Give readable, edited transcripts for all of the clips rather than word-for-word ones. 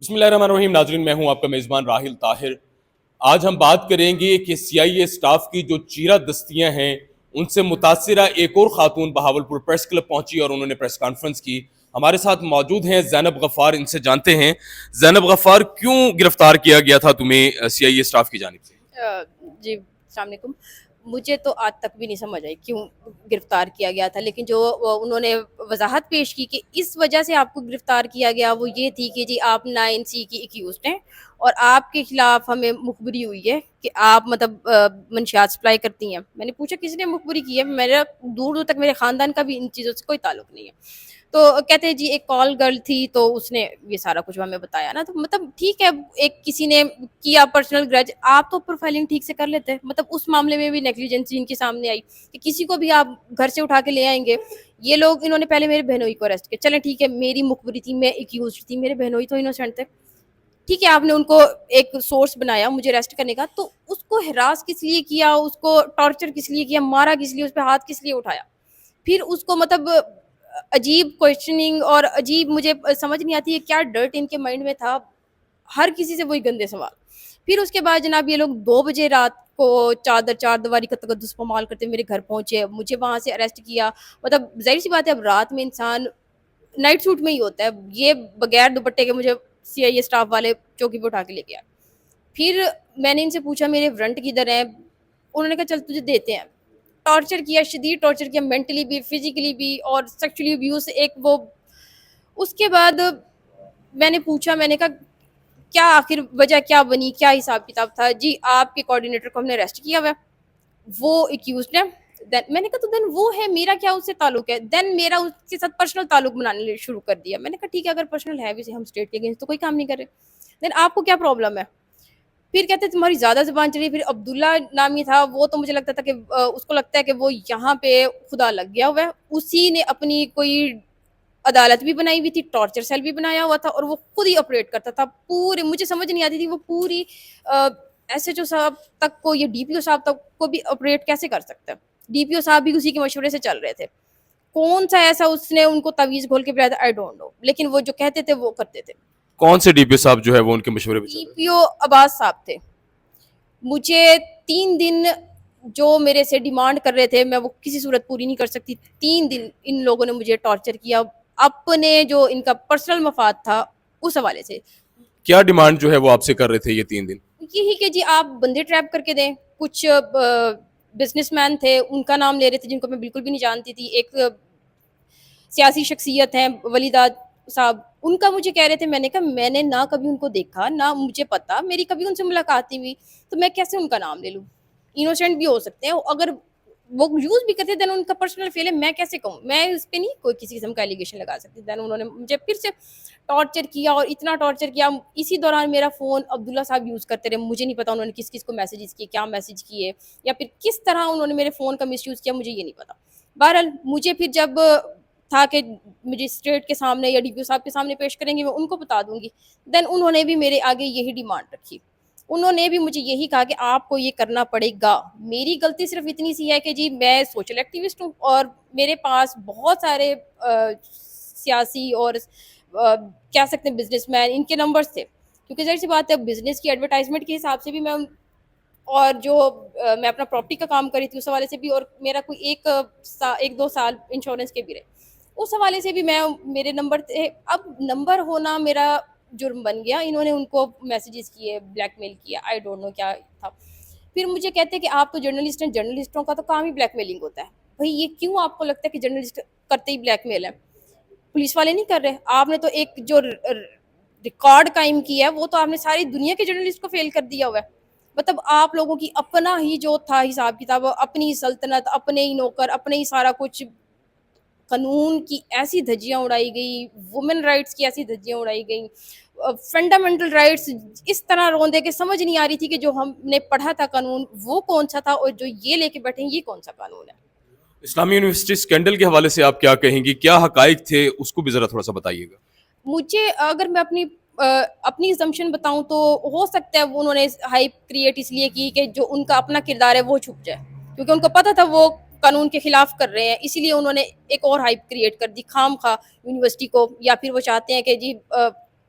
بسم اللہ الرحمن الرحیم. ناظرین، میں ہوں آپ کا میزبان راحل طاہر. آج ہم بات کریں گے کہ CIA اسٹاف کی جو چیرہ دستیاں ہیں ان سے متاثرہ ایک اور خاتون بہاولپور پریس کلب پہنچی اور انہوں نے پریس کانفرنس کی. ہمارے ساتھ موجود ہیں زینب غفار. ان سے جانتے ہیں زینب غفار کیوں گرفتار کیا گیا تھا تمہیں CIA اسٹاف کی جانب سے. جی السلام علیکم. مجھے تو آج تک بھی نہیں سمجھ آئی کیوں گرفتار کیا گیا تھا، لیکن جو انہوں نے وضاحت پیش کی کہ اس وجہ سے آپ کو گرفتار کیا گیا وہ یہ تھی کہ جی آپ 9C کی ایکیوزڈ ہیں اور آپ کے خلاف ہمیں مخبری ہوئی ہے کہ آپ مطلب منشیات سپلائی کرتی ہیں. میں نے پوچھا کس نے مخبری کی ہے؟ میرا دور دور تک میرے خاندان کا بھی ان چیزوں سے کوئی تعلق نہیں ہے. تو کہتے ہیں جی ایک کال گرل تھی تو اس نے یہ سارا کچھ ہمیں بتایا نا. تو مطلب ٹھیک ہے، ایک کسی نے کیا پرسنل گرج، آپ تو پروفائلنگ ٹھیک سے کر لیتے. مطلب اس معاملے میں بھی نیگلیجنسی ان کے سامنے آئی کہ کسی کو بھی آپ گھر سے اٹھا کے لے آئیں گے. یہ لوگ انہوں نے پہلے میرے بہنوئی کو اریسٹ کیا. چلیں ٹھیک ہے، میری مخبری تھی، میں ایکیوزڈ تھی، میرے بہنوئی تو انوسینٹ تھے. ٹھیک ہے، آپ نے ان کو ایک سورس بنایا مجھے اریسٹ کرنے کا، تو اس کو ہراس کس لیے کیا، اس کو ٹارچر کس لیے کیا، مارا کس لیے، اس پہ ہاتھ کس لیے اٹھایا. پھر اس کو مطلب عجیب کوشچننگ اور عجیب، مجھے سمجھ نہیں آتی ہے کیا ڈرٹ ان کے مائنڈ میں تھا. ہر کسی سے وہی گندے سوال. پھر اس کے بعد جناب یہ لوگ 2 بجے رات کو چار دیواری کا تقدس پامال کرتے میرے گھر پہنچے، مجھے وہاں سے اریسٹ کیا. مطلب ظاہر سی بات ہے، اب رات میں انسان نائٹ سوٹ میں ہی ہوتا ہے. یہ بغیر دوپٹے کے مجھے CIA اسٹاف والے چوکی پہ اٹھا کے لے گیا. پھر میں نے ان سے پوچھا میرے ورنٹ کدھر ہیں؟ انہوں نے کہا چل تجھے دیتے ہیں. ٹارچر کیا، شدید ٹارچر کیا، مینٹلی بھی، فزیکلی بھی، اور سیکچولی ابیوز ایک وہ. اس کے بعد میں نے پوچھا، میں نے کہا کیا آخر وجہ کیا بنی، کیا حساب کتاب تھا؟ جی آپ کے کوآرڈینیٹر کو ہم نے اریسٹ کیا ہوا ہے، وہ ایکیوزڈ ہے. میں نے کہا تو دین وہ ہے، میرا کیا اس سے تعلق ہے؟ دین میرا اس کے ساتھ پرسنل تعلق بنانے شروع کر دیا. میں نے کہا ٹھیک ہے، اگر پرسنل ہے ویسے ہم اسٹیٹ کے اگینسٹ تو کوئی کام نہیں کر رہے، دین آپ کو کیا پرابلم ہے؟ پھر کہتے تمہاری زیادہ زبان چلی. پھر عبداللہ نامی تھا، وہ تو مجھے لگتا تھا کہ اس کو لگتا ہے کہ وہ یہاں پہ خدا لگ گیا ہوا ہے. اسی نے اپنی کوئی عدالت بھی بنائی ہوئی تھی، ٹارچر سیل بھی بنایا ہوا تھا، اور وہ خود ہی آپریٹ کرتا تھا. پورے مجھے سمجھ نہیں آتی تھی وہ پوری SHO صاحب تک کو یا DPO صاحب تک کو بھی آپریٹ کیسے کر سکتا ہے. DPO صاحب بھی اسی کے مشورے سے چل رہے تھے. کون سا ایسا اس نے ان کو تعویذ کھول کے پلایا تھا، آئی ڈونٹ نو، لیکن وہ جو کہتے تھے وہ کرتے تھے. کون سے DPO صاحب جو ہے وہ ان کے مشورے پہ چل رہے DPO عباس صاحب تھے. مجھے 3 دن جو میرے سے ڈیمانڈ کر رہے تھے میں وہ کسی صورت پوری نہیں کر سکتی. 3 دن ان لوگوں نے مجھے ٹارچر کیا، اپنے جو ان کا پرسنل مفاد تھا اس حوالے سے. کیا ڈیمانڈ جو ہے وہ آپ سے کر رہے تھے یہ 3 دن؟ یہی کہ جی آپ بندے ٹریپ کر کے دیں. کچھ بزنس مین تھے، ان کا نام لے رہے تھے جن کو میں بالکل بھی نہیں جانتی تھی. ایک سیاسی شخصیت ہیں ولیداد صاحب، ان کا مجھے کہہ رہے تھے. میں نے کہا میں نے نہ کبھی ان کو دیکھا، نہ مجھے پتا، میری کبھی ان سے ملاقات نہیں ہوئی، تو میں کیسے ان کا نام لے لوں؟ انوسینٹ بھی ہو سکتے ہیں، اگر وہ یوز بھی کرتے دین ان کا پرسنل فیل ہے. میں کیسے کہوں؟ میں اس پہ نہیں کوئی کسی قسم کا ایلیگیشن لگا سکتی. دین انہوں نے مجھے پھر سے ٹارچر کیا، اور اتنا ٹارچر کیا. اسی دوران میرا فون عبداللہ صاحب یوز کرتے رہے. مجھے نہیں پتا انہوں نے کس کس کو میسیجز کیے، کیا میسیج کیے، یا پھر کس طرح انہوں نے میرے فون کا مس یوز کیا، مجھے یہ نہیں پتا. بہرحال مجھے پھر جب تھا کہ مجسٹریٹ کے سامنے یا DPO صاحب کے سامنے پیش کریں گے، میں ان کو بتا دوں گی. دین انہوں نے بھی میرے آگے یہی ڈیمانڈ رکھی. انہوں نے بھی مجھے یہی کہا کہ آپ کو یہ کرنا پڑے گا. میری غلطی صرف اتنی سی ہے کہ جی میں سوشل ایکٹیوسٹ ہوں، اور میرے پاس بہت سارے سیاسی اور کہہ سکتے ہیں بزنس مین ان کے نمبرز تھے. کیونکہ ظاہر سی بات ہے بزنس کی ایڈورٹائزمنٹ کے حساب سے بھی میں، اور جو میں اپنا پراپرٹی کا کام کری تھی اس حوالے سے بھی، اور میرا کوئی 1-2 سال انشورنس کے بھی رہے، اس حوالے سے بھی میں، میرے نمبر تھے. اب نمبر ہونا میرا جرم بن گیا. انہوں نے ان کو میسیجز کیے، بلیک میل کیا، آئی ڈونٹ نو کیا تھا. پھر مجھے کہتے کہ آپ تو جرنلسٹ ہیں، جرنلسٹوں کا تو کام ہی بلیک میلنگ ہوتا ہے. بھائی یہ کیوں آپ کو لگتا ہے کہ جرنلسٹ کرتے ہی بلیک میل ہے؟ پولیس والے نہیں کر رہے. آپ نے تو ایک جو ریکارڈ قائم کیا ہے وہ تو آپ نے ساری دنیا کے جرنلسٹ کو فیل کر دیا ہوا ہے. مطلب آپ لوگوں کی اپنا ہی جو تھا حساب کتاب، اپنی سلطنت، اپنے ہی نوکر، اپنے ہی سارا کچھ. قانون کی ایسی دھجیاں اڑائی گئی، وومن رائٹس کی ایسی دھجیاں اڑائی گئیں، فنڈامنٹل رائٹس اس طرح روندے کہ سمجھ نہیں آ رہی تھی کہ جو ہم نے پڑھا تھا قانون وہ کون سا تھا، اور جو یہ لے کے بیٹھے ہیں یہ کون سا قانون ہے. اسلامی یونیورسٹی اسکینڈل کے حوالے سے آپ کیا کہیں گی؟ کیا حقائق تھے اس کو بھی ذرا تھوڑا سا بتائیے گا. مجھے اگر میں اپنی assumption بتاؤں تو ہو سکتا ہے انہوں نے ہائپ کریٹ اس لیے کی کہ جو ان کا اپنا کردار ہے وہ چھپ جائے، کیونکہ ان کو پتہ تھا وہ قانون کے خلاف کر رہے ہیں، اسی لیے انہوں نے ایک اور ہائپ کریٹ کر دی خام خواہ یونیورسٹی کو. یا پھر وہ چاہتے ہیں کہ جی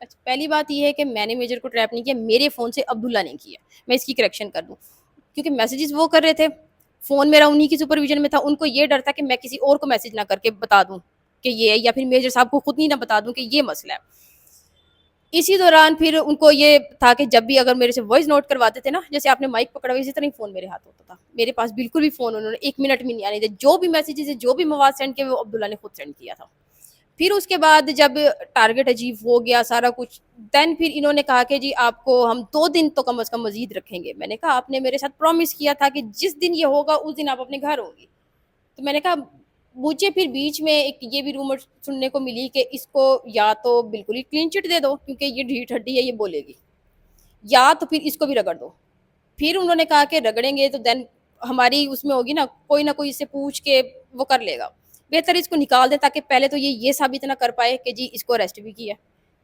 اچھا، پہلی بات یہ ہے کہ میں نے میجر کو ٹریپ نہیں کیا، میرے فون سے عبداللہ نے کیا. میں اس کی کریکشن کر دوں، کیونکہ میسیجز وہ کر رہے تھے، فون میرا انہی کی سپرویژن میں تھا. ان کو یہ ڈر تھا کہ میں کسی اور کو میسج نہ کر کے بتا دوں کہ یہ ہے، یا پھر میجر صاحب کو خود نہیں نہ بتا دوں کہ یہ مسئلہ ہے. اسی دوران پھر ان کو یہ تھا کہ جب بھی اگر میرے سے وائس نوٹ کرواتے تھے نا، جیسے آپ نے مائک پکڑا ہوا اسی طرح ہی فون میرے ہاتھ ہوتا تھا. میرے پاس بالکل بھی فون انہوں نے 1 منٹ بھی نہیں آنے دیا. جو بھی میسیجز جو بھی مواد سینڈ کیے وہ عبداللہ نے خود سینڈ کیا تھا. پھر اس کے بعد جب ٹارگٹ اچیو ہو گیا سارا کچھ، دین پھر انہوں نے کہا کہ جی آپ کو ہم 2 دن تو کم از کم مزید رکھیں گے. میں نے کہا آپ نے میرے ساتھ پرومس کیا تھا کہ جس دن یہ ہوگا اس دن آپ اپنے گھر ہوں گی. تو میں نے کہا مجھے پھر بیچ میں ایک یہ بھی رومر سننے کو ملی کہ اس کو یا تو بالکل ہی کلین چٹ دے دو کیونکہ یہ ڈھیٹ ہڈی ہے، یہ بولے گی، یا تو پھر اس کو بھی رگڑ دو. پھر انہوں نے کہا کہ رگڑیں گے تو دین ہماری اس میں ہوگی نا، کوئی نہ کوئی اس سے پوچھ کے وہ کر لے گا. بہتر اس کو نکال دیں تاکہ پہلے تو یہ ثابت نہ کر پائے کہ جی اس کو اریسٹ بھی کیا،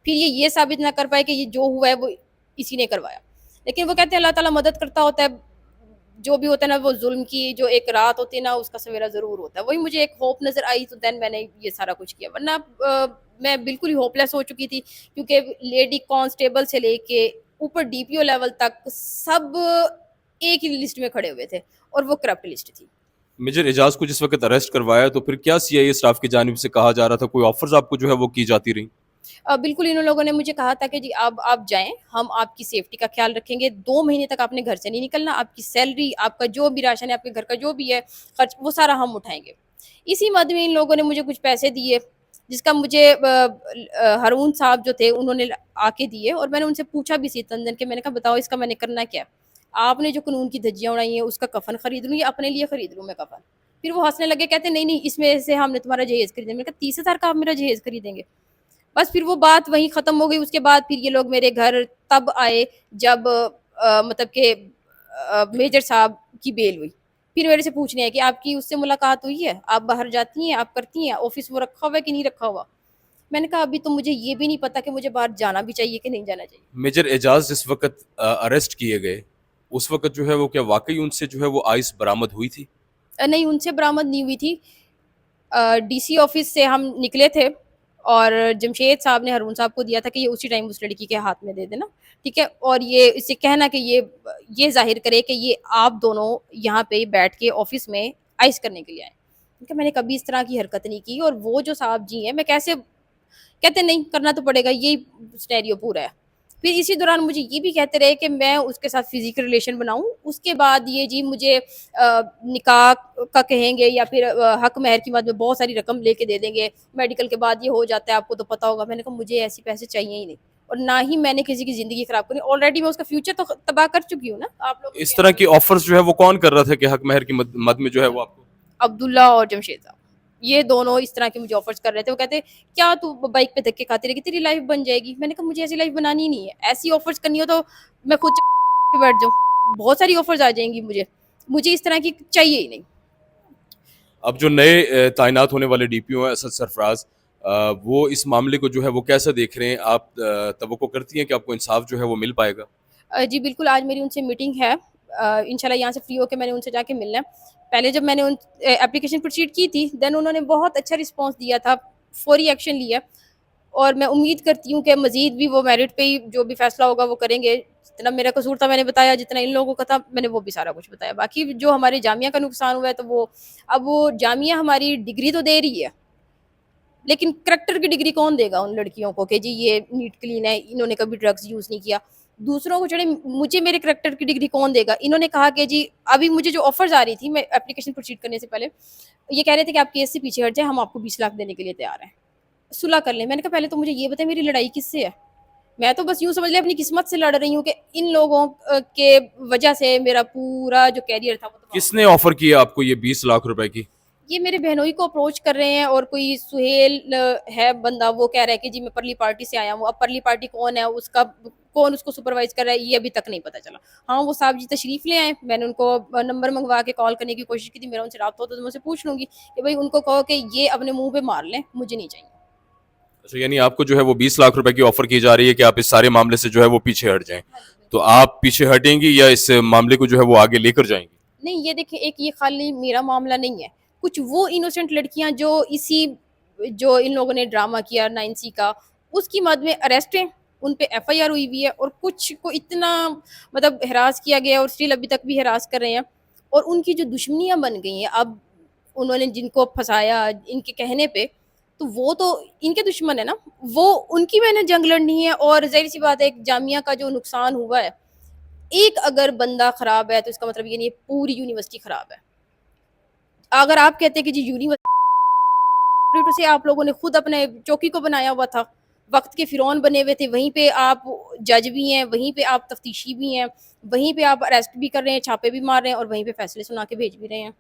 پھر یہ ثابت نہ کر پائے کہ یہ جو ہوا ہے وہ اسی نے کروایا. لیکن وہ کہتے ہیں اللہ تعالیٰ مدد کرتا ہوتا ہے، جو بھی ہوتا ہے نا وہ ظلم کی جو ایک رات ہوتی ہے نا اس کا سویرا ضرور ہوتا ہے. وہی مجھے ایک ہوپ نظر آئی تو دین میں نے یہ سارا کچھ کیا، ورنہ میں بالکل ہی ہوپ لیس ہو چکی تھی. کیونکہ لیڈی کانسٹیبل سے لے کے اوپر ڈی پی او لیول تک سب ایک ہی لسٹ میں کھڑے ہوئے تھے اور وہ کرپٹ لسٹ تھی. میجر اعجاز کو جس وقت اریسٹ کروایا تو پھر کیا سی آئی اے اسٹاف کی جانب سے کہا جا رہا تھا، کوئی آفرز آپ کو جو ہے وہ کی جاتی رہی؟ بالکل انہوں لوگوں نے مجھے کہا تھا کہ جی اب آپ جائیں، ہم آپ کی سیفٹی کا خیال رکھیں گے، 2 مہینے تک آپ نے گھر سے نہیں نکلنا، آپ کی سیلری، آپ کا جو بھی راشن ہے، آپ کے گھر کا جو بھی ہے خرچ، وہ سارا ہم اٹھائیں گے. اسی مد میں ان لوگوں نے مجھے کچھ پیسے دیے جس کا مجھے ہارون صاحب جو تھے انہوں نے آ کے دیے. اور میں نے ان سے پوچھا بھی سی تندن کہ میں نے کہا بتاؤ اس کا میں نے کرنا کیا، آپ نے جو قانون کی دھجیاں اڑائی ہیں اس کا کفن خرید لوں یا اپنے لیے خرید لوں میں کفن. پھر وہ ہنسنے لگے، کہتے نہیں نہیں اس میں سے ہم نے تمہارا جہیز خریدیں. میں نے کہا 30,000 کا آپ میرا جہیز خریدیں گے؟ بس پھر وہ بات وہیں ختم ہو گئی. اس کے بعد پھر یہ لوگ میرے گھر تب آئے جب مطلب کہ میجر صاحب کی بیل ہوئی. پھر میرے سے پوچھنے ہیں کہ آپ کی اس سے ملاقات ہوئی ہے، آپ باہر جاتی ہیں، آپ کرتی ہیں، آفس وہ رکھا ہوا ہے کہ نہیں رکھا ہوا. میں نے کہا ابھی تو مجھے یہ بھی نہیں پتا کہ مجھے باہر جانا بھی چاہیے کہ نہیں جانا چاہیے. میجر اعجاز جس وقت اریسٹ کیے گئے اس وقت جو ہے وہ کیا واقعی ان سے جو ہے وہ آئس برآمد ہوئی تھی؟ نہیں ان سے برآمد نہیں ہوئی تھی. ڈی سی آفس سے ہم نکلے تھے اور جمشید صاحب نے ہارون صاحب کو دیا تھا کہ یہ اسی ٹائم اس لڑکی کے ہاتھ میں دے دینا، ٹھیک ہے، اور یہ اس سے کہنا کہ یہ ظاہر کرے کہ یہ آپ دونوں یہاں پہ بیٹھ کے آفس میں آئس کرنے کے لیے آئے. کیونکہ میں نے کبھی اس طرح کی حرکت نہیں کی. اور وہ جو صاحب جی ہیں میں کیسے کہتے نہیں کرنا تو پڑے گا، یہی سینیریو پورا ہے. پھر اسی دوران مجھے یہ بھی کہتے رہے کہ میں اس کے ساتھ فزیکل ریلیشن بناؤں، اس کے بعد یہ جی مجھے نکاح کا کہیں گے یا پھر حق مہر کی مد میں بہت ساری رقم لے کے دے دیں گے، میڈیکل کے بعد یہ ہو جاتا ہے آپ کو تو پتہ ہوگا. میں نے کہا مجھے ایسے پیسے چاہیے ہی نہیں، اور نہ ہی میں نے کسی کی زندگی خراب کرنی. آلریڈی میں اس کا فیوچر تو تباہ کر چکی ہوں نا. آپ لوگ اس طرح کی آفرز جو ہے وہ کون کر رہا تھا کہ حق مہر کی مد میں جو ہے وہ آپ کو؟ عبداللہ اور جمشید صاحب، یہ دونوں اس طرح کے مجھے آفرز کر رہے تھے. وہ کہتے کیا تو بائک پہ دھکے کھاتی رہے گی، تیری لائف بن جائے گی. میں نے کہا مجھے ایسی لائف بنانی ہی نہیں ہے. ایسی آفرز کرنی ہو تو میں خود بیٹھ جاؤں، بہت ساری آفرز آ جائیں گی. مجھے اس طرح کی چاہیے ہی نہیں. اب جو نئے تعینات ہونے والے ڈی پی او ہیں اسد سرفراز، وہ اس معاملے کو جو ہے وہ کیسا دیکھ رہے ہیں؟ آپ توقع کرتی ہیں کہ آپ کو انصاف جو ہے وہ مل پائے گا؟ جی بالکل، آج میری ان سے میٹنگ ہے. انشاءاللہ یہاں سے فری ہو کے میں نے ان سے جا کے ملنا ہے. پہلے جب میں نے ان اپلیکیشن پروسیڈ کی تھی دین انہوں نے بہت اچھا رسپانس دیا تھا، فوری ایکشن لیا. اور میں امید کرتی ہوں کہ مزید بھی وہ میرٹ پہ ہی جو بھی فیصلہ ہوگا وہ کریں گے. جتنا میرا قصور تھا میں نے بتایا، جتنا ان لوگوں کا تھا میں نے وہ بھی سارا کچھ بتایا. باقی جو ہمارے جامعہ کا نقصان ہوا ہے تو وہ اب وہ جامعہ ہماری ڈگری تو دے رہی ہے لیکن کریکٹر کی ڈگری کون دے گا ان لڑکیوں کو کہ جی یہ نیٹ کلین ہے، انہوں نے کبھی ڈرگز یوز نہیں کیا. دوسروں کو چڑھے، مجھے میرے کریکٹر کی ڈگری کون دے گا؟ انہوں نے کہا کہ جی ابھی مجھے جو آفرز آ رہی تھی میں اپلیکیشن پروسیڈ کرنے سے پہلے یہ کہہ رہے تھے کہ آپ کیس سے پیچھے ہٹ جائیں، ہم آپ کو 20 لاکھ دینے کے لیے تیار ہیں، صلح کر لیں. میں نے کہا پہلے تو مجھے یہ بتائیں میری لڑائی کس سے ہے؟ میں تو بس یوں سمجھ لیں اپنی قسمت سے لڑ رہی ہوں کہ ان لوگوں کے وجہ سے میرا پورا جو کیریئر تھا وہ کس نے آفر کیا آپ کو یہ 20 لاکھ روپے کی؟ یہ میرے بہنوئی کو اپروچ کر رہے ہیں. اور کوئی سہیل ہے بندہ، وہ کہہ رہا ہے کہ جی میں پرلی پارٹی سے آیا ہوں. اب پرلی پارٹی کون ہے، اس کا کون اس کو سپروائز کر رہا ہے یہ ابھی تک نہیں پتہ چلا. ہاں وہ صاحب جی تشریف لے آئے، میں نے ان کو نمبر منگوا کے کال کرنے کی کوشش کی تھی. میرا ان سے رابطہ ہوتا تو میں ان سے پوچھ لوں گی کہ بھائی ان کو کہو کہ یہ اپنے منہ پہ مار لیں، مجھے نہیں چاہیے. اچھا، یعنی آپ کو جو ہے وہ 20 لاکھ روپے کی آفر کی جا رہی ہے کہ آپ اس سارے معاملے سے جو ہے وہ پیچھے ہٹ جائیں. تو آپ پیچھے ہٹیں گی یا اس معاملے کو جو ہے وہ آگے لے کر جائیں گی؟ نہیں، یہ دیکھیں ایک یہ خالی میرا معاملہ نہیں ہے. کچھ وہ انوسنٹ لڑکیاں جو ان لوگوں نے ڈرامہ کیا 9C کا، اس کی مد میں اریسٹ ہیں ان پہ FIR ہوئی ہوئی ہے, اور کچھ کو اتنا مطلب ہراس کیا گیا اور اسٹل ابھی تک بھی ہراس کر رہے ہیں, اور ان کی جو دشمنیاں بن گئی ہیں اب, انہوں نے جن کو پھنسایا ان کے کہنے پہ, تو وہ تو ان کے دشمن ہے نا, وہ ان کی میں نے جنگ لڑنی ہے. اور ظاہر سی بات ہے ایک جامعہ کا جو نقصان ہوا ہے, ایک اگر بندہ خراب ہے تو اس کا مطلب یہ نہیں ہے پوری یونیورسٹی خراب ہے. اگر آپ کہتے ہیں کہ جی یونیورسٹی سے آپ لوگوں نے خود اپنے چوکی کو بنایا ہوا تھا, وقت کے فرعون بنے ہوئے تھے, وہیں پہ آپ جج بھی ہیں, وہیں پہ آپ تفتیشی بھی ہیں, وہیں پہ آپ اریسٹ بھی کر رہے ہیں, چھاپے بھی مار رہے ہیں, اور وہیں پہ فیصلے سنا کے بھیج بھی رہے ہیں.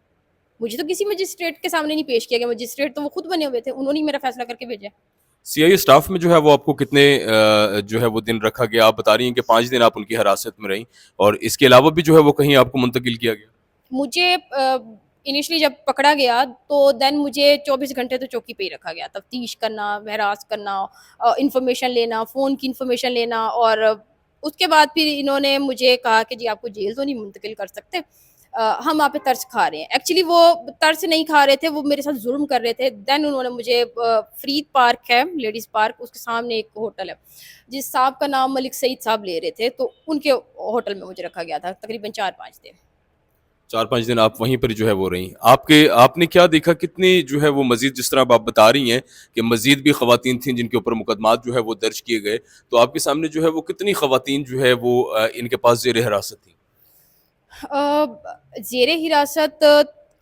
مجھے تو کسی مجسٹریٹ کے سامنے نہیں پیش کیا گیا, مجسٹریٹ تو وہ خود بنے ہوئے تھے, انہوں نے میرا فیصلہ کر کے بھیجا. CIA اسٹاف میں جو ہے وہ آپ کو کتنے جو ہے وہ دن رکھا گیا؟ آپ بتا رہی ہیں کہ 5 دن آپ ان کی حراست میں رہیں, اور اس کے علاوہ بھی جو ہے وہ کہیں آپ کو منتقل کیا گیا؟ مجھے انیشلی جب پکڑا گیا تو دین مجھے 24 گھنٹے تو چوکی پہ ہی رکھا گیا, تفتیش کرنا, ہراس کرنا, انفارمیشن لینا, فون کی انفارمیشن لینا, اور اس کے بعد پھر انہوں نے مجھے کہا کہ جی آپ کو جیل تو نہیں منتقل کر سکتے, ہم آپ پہ ترس کھا رہے ہیں. ایکچولی وہ ترس نہیں کھا رہے تھے, وہ میرے ساتھ ظلم کر رہے تھے. دین انہوں نے مجھے فرید پارک ہے, لیڈیز پارک, اس کے سامنے ایک ہوٹل ہے جس صاحب کا نام ملک سعید صاحب لے رہے تھے, تو ان کے ہوٹل میں مجھے رکھا گیا تھا تقریباً 4-5 دن. 4-5 دن آپ وہیں پر جو ہے وہ رہیں. آپ نے کیا دیکھا کتنی جو ہے وہ مزید, جس طرح آپ بتا رہی ہیں کہ مزید بھی خواتین تھیں جن کے اوپر مقدمات جو ہے وہ درج کیے گئے, تو آپ کے سامنے جو ہے وہ کتنی خواتین جو ہے وہ ان کے پاس زیر حراست تھیں؟ زیر حراست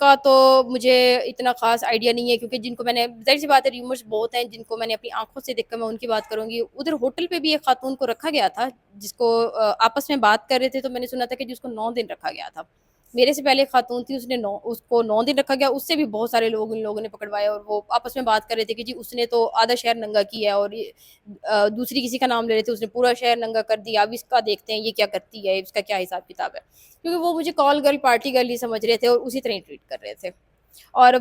کا تو مجھے اتنا خاص آئیڈیا نہیں ہے, کیونکہ جن کو میں نے, ظاہر سی بات ہے ریومرز بہت ہیں جن کو میں نے اپنی آنکھوں سے دیکھ کر میں ان کی بات کروں گی. ادھر ہوٹل پہ بھی ایک خاتون کو رکھا گیا تھا جس کو آپس میں بات کر رہے تھے, تو میں نے سنا تھا کہ جس کو 9 دن رکھا گیا تھا. میرے سے پہلے ایک خاتون تھی, اس کو 9 دن رکھا گیا, اس سے بھی بہت سارے لوگ ان لوگوں نے پکڑوائے, اور وہ آپس میں بات کر رہے تھے کہ جی اس نے تو آدھا شہر ننگا کیا ہے, اور دوسری کسی کا نام لے رہے تھے, اس نے پورا شہر ننگا کر دیا, اب اس کا دیکھتے ہیں یہ کیا کرتی ہے, اس کا کیا حساب کتاب ہے. کیونکہ وہ مجھے کال گرل, پارٹی گرل ہی سمجھ رہے تھے, اور اسی طرح ہی ٹریٹ کر رہے تھے. اور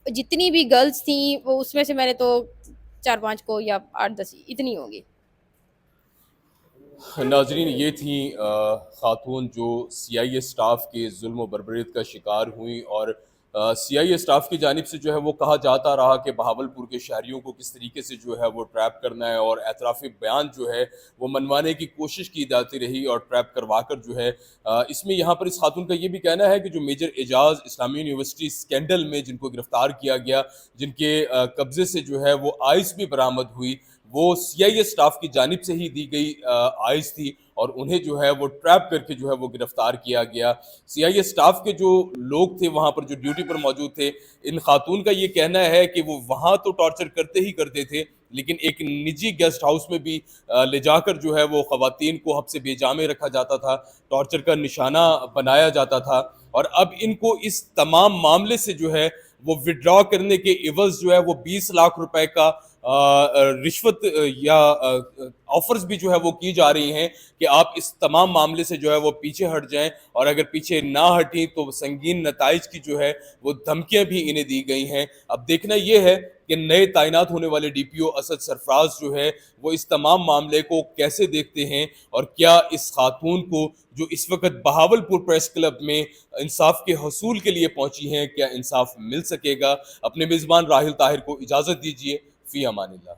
جتنی بھی گرلس تھیں وہ اس میں سے میں نے تو 4-5 کو یا 8-10 اتنی ہوگی. ناظرین, یہ تھیں خاتون جو CIA اسٹاف کے ظلم و بربریت کا شکار ہوئیں, اور CIA اسٹاف کی جانب سے جو ہے وہ کہا جاتا رہا کہ بہاولپور کے شہریوں کو کس طریقے سے جو ہے وہ ٹریپ کرنا ہے, اور اعترافی بیان جو ہے وہ منوانے کی کوشش کی جاتی رہی, اور ٹریپ کروا کر جو ہے اس میں یہاں پر اس خاتون کا یہ بھی کہنا ہے کہ جو میجر اعجاز اسلامی یونیورسٹی اسکینڈل میں جن کو گرفتار کیا گیا, جن کے قبضے سے جو ہے وہ آئس بھی برآمد ہوئی, وہ CIA اسٹاف کی جانب سے ہی دی گئی آئس تھی, اور انہیں جو ہے وہ ٹریپ کر کے جو ہے وہ گرفتار کیا گیا. CIA اسٹاف کے جو لوگ تھے وہاں پر جو ڈیوٹی پر موجود تھے, ان خاتون کا یہ کہنا ہے کہ وہ وہاں تو ٹارچر کرتے ہی کرتے تھے, لیکن ایک نجی گیسٹ ہاؤس میں بھی لے جا کر جو ہے وہ خواتین کو حبس بے جا میں رکھا جاتا تھا, ٹارچر کا نشانہ بنایا جاتا تھا. اور اب ان کو اس تمام معاملے سے جو ہے وہ وڈرا کرنے کے عوض جو ہے وہ 20 لاکھ روپے کا رشوت یا آفرز بھی جو ہے وہ کی جا رہی ہیں کہ آپ اس تمام معاملے سے جو ہے وہ پیچھے ہٹ جائیں, اور اگر پیچھے نہ ہٹیں تو سنگین نتائج کی جو ہے وہ دھمکیاں بھی انہیں دی گئی ہیں. اب دیکھنا یہ ہے کہ نئے تعینات ہونے والے DPO اسد سرفراز جو ہے وہ اس تمام معاملے کو کیسے دیکھتے ہیں, اور کیا اس خاتون کو جو اس وقت بہاولپور پریس کلب میں انصاف کے حصول کے لیے پہنچی ہیں, کیا انصاف مل سکے گا. اپنے میزبان راحل طاہر کو اجازت دیجیے. فی امان اللہ.